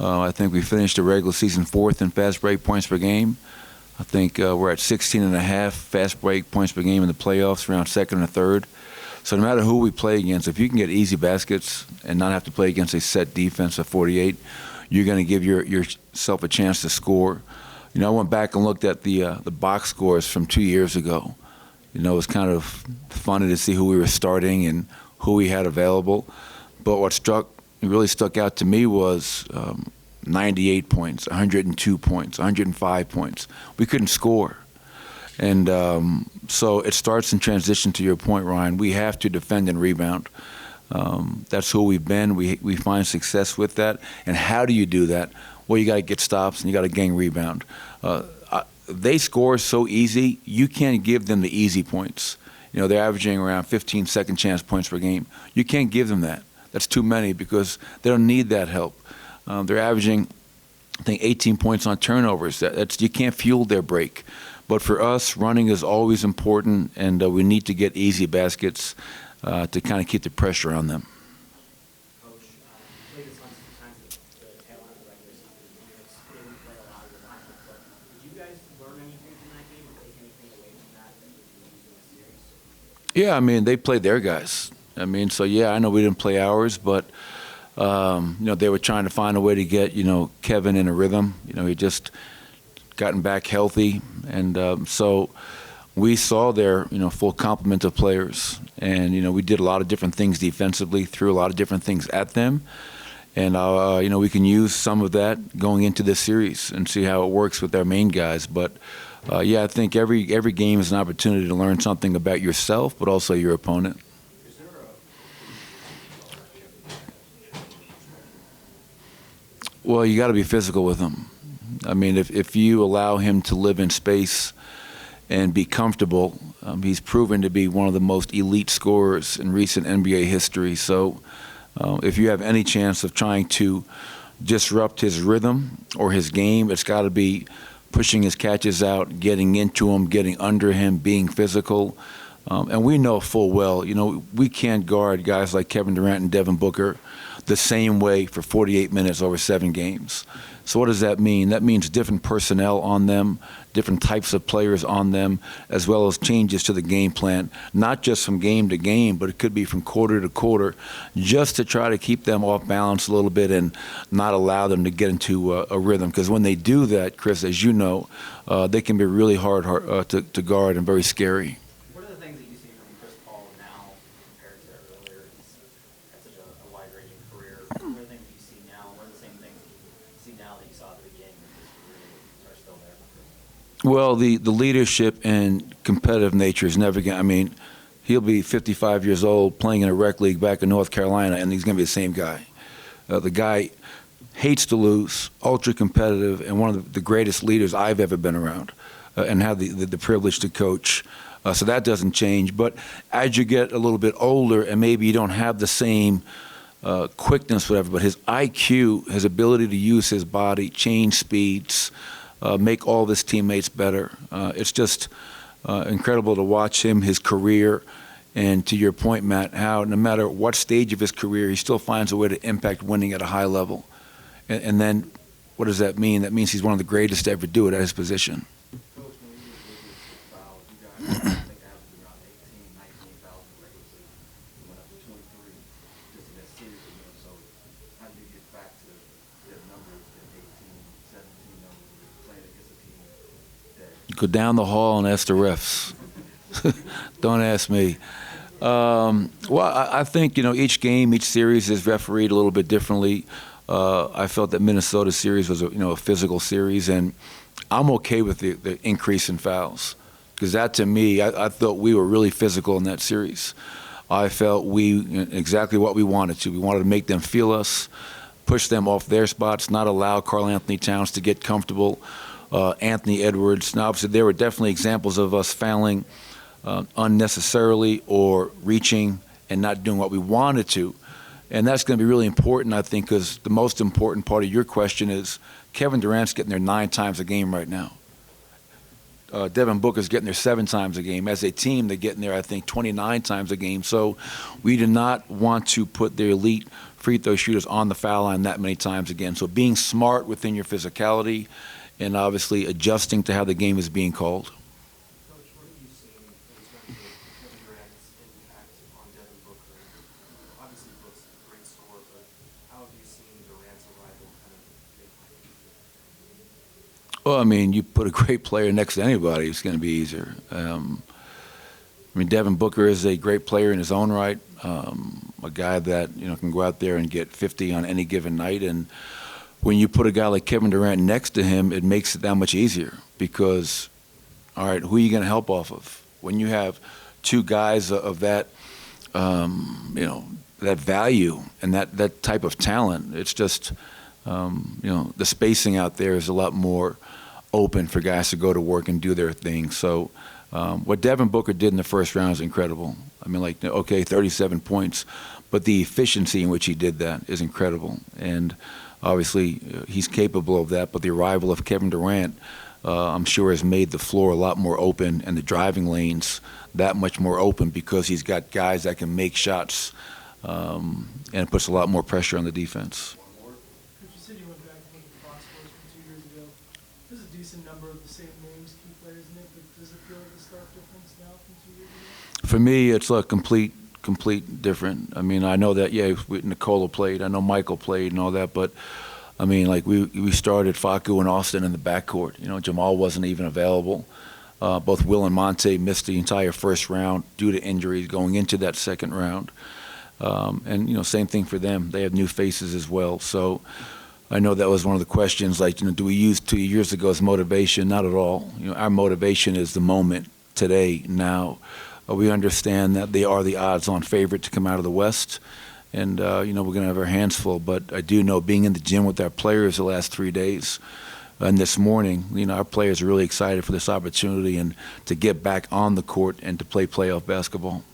I think we finished the regular season 4th in fast break points per game. I think we're at 16.5 fast break points per game in the playoffs, around second or third. So no matter who we play against, if you can get easy baskets and not have to play against a set defense of 48, you're going to give yourself a chance to score. You know, I went back and looked at the box scores from 2 years ago. You know, it was kind of funny to see who we were starting and who we had available. But what really stuck out to me was 98 points, 102 points, 105 points. We couldn't score. And so it starts in transition, to your point, Ryan. We have to defend and rebound. That's who we've been. We find success with that. And how do you do that? Well, you got to get stops and you got to gang rebound. They score so easy, you can't give them the easy points. You know, they're averaging around 15 second chance points per game. You can't give them that. That's too many because they don't need that help. They're averaging, I think, 18 points on turnovers. You can't fuel their break. But for us, running is always important, and we need to get easy baskets to kind of keep the pressure on them. Coach, you played this times at the tail end of the regular season. You didn't play a lot of your lineup, but did you guys learn anything from that game or take anything away from that you can use in the series? Yeah, I mean, they played their guys. I mean, so yeah, I know we didn't play ours, but you know, they were trying to find a way to get, you know, Kevin in a rhythm. You know, he just gotten back healthy, and so we saw their, you know, full complement of players, and you know, we did a lot of different things defensively, threw a lot of different things at them, and you know, we can use some of that going into this series and see how it works with our main guys. But yeah, I think every game is an opportunity to learn something about yourself, but also your opponent. Well, you got to be physical with him. I mean, if you allow him to live in space and be comfortable, he's proven to be one of the most elite scorers in recent NBA history. So if you have any chance of trying to disrupt his rhythm or his game, it's got to be pushing his catches out, getting into him, getting under him, being physical. And we know full well, you know, we can't guard guys like Kevin Durant and Devin Booker the same way for 48 minutes over 7 games. So what does that mean? That means different personnel on them, different types of players on them, as well as changes to the game plan, not just from game to game, but it could be from quarter to quarter, just to try to keep them off balance a little bit and not allow them to get into a rhythm. Because when they do that, Chris, as you know, they can be really hard to guard and very scary. What are the things that you see from Chris Paul now compared to earlier? He's had such a wide-ranging career. What are the things that you see now? What are the same things that you see now that you saw at the beginning of his career are still there? Well, the leadership and competitive nature is never going to, I mean, he'll be 55 years old playing in a rec league back in North Carolina, and he's going to be the same guy. The guy hates to lose, ultra competitive, and one of the greatest leaders I've ever been around and had the privilege to coach. So that doesn't change. But as you get a little bit older and maybe you don't have the same quickness, whatever, but his IQ, his ability to use his body, change speeds, make all of his teammates better. It's just incredible to watch him, his career, and to your point, Matt, how no matter what stage of his career, he still finds a way to impact winning at a high level. And then what does that mean? That means he's one of the greatest to ever do it at his position. Coach, when you were fouled, you guys, I think, averaged around 18, 19 fouls in the regular season. You went up to 23 just in that series with them. So how do you get back to their numbers, the 18, 17 numbers, playing against a team that... Go down the hall and ask the refs. Don't ask me. Well, I think, you know, each game, each series is refereed a little bit differently. I felt that Minnesota series was a physical series, and I'm okay with the increase in fouls because that, to me, I thought we were really physical in that series. I felt exactly what we wanted to. We wanted to make them feel us, push them off their spots, not allow Karl Anthony Towns to get comfortable. Anthony Edwards. Now, obviously, there were definitely examples of us fouling unnecessarily or reaching and not doing what we wanted to. And that's going to be really important, I think, because the most important part of your question is Kevin Durant's getting there 9 times a game right now. Devin Booker's getting there 7 times a game. As a team, they're getting there, I think, 29 times a game. So we do not want to put their elite free throw shooters on the foul line that many times again. So being smart within your physicality and obviously adjusting to how the game is being called. Coach, what have you seen in terms of Kevin Durant's impact on Devin Booker? Obviously, Book's a great scorer, but how have you seen Durant's arrival kind of make life easier? Well, I mean, you put a great player next to anybody, it's going to be easier. I mean, Devin Booker is a great player in his own right, a guy that can go out there and get 50 on any given night. And when you put a guy like Kevin Durant next to him, it makes it that much easier because, all right, who are you going to help off of? When you have 2 guys of that, that value and that type of talent, it's just, the spacing out there is a lot more open for guys to go to work and do their thing. So what Devin Booker did in the first round is incredible. I mean, 37 points, but the efficiency in which he did that is incredible. And obviously, he's capable of that, but the arrival of Kevin Durant, I'm sure, has made the floor a lot more open and the driving lanes that much more open because he's got guys that can make shots, and it puts a lot more pressure on the defense. Coach, you said you went back and looked at box scores from 2 years ago. There's a decent number of the same names, key players in it, but does it feel like a stark difference now from 2 years ago? For me, it's a complete different. I mean, I know that, Nicola played. I know Michael played and all that, but, I mean, we started Facu and Austin in the backcourt. Jamal wasn't even available. Both Will and Monte missed the entire first round due to injuries going into that second round. And same thing for them. They have new faces as well. So I know that was one of the questions, do we use 2 years ago as motivation? Not at all. Our motivation is the moment, today, now. We understand that they are the odds-on favorite to come out of the West, and we're going to have our hands full. But I do know, being in the gym with our players the last 3 days and this morning, our players are really excited for this opportunity and to get back on the court and to play playoff basketball.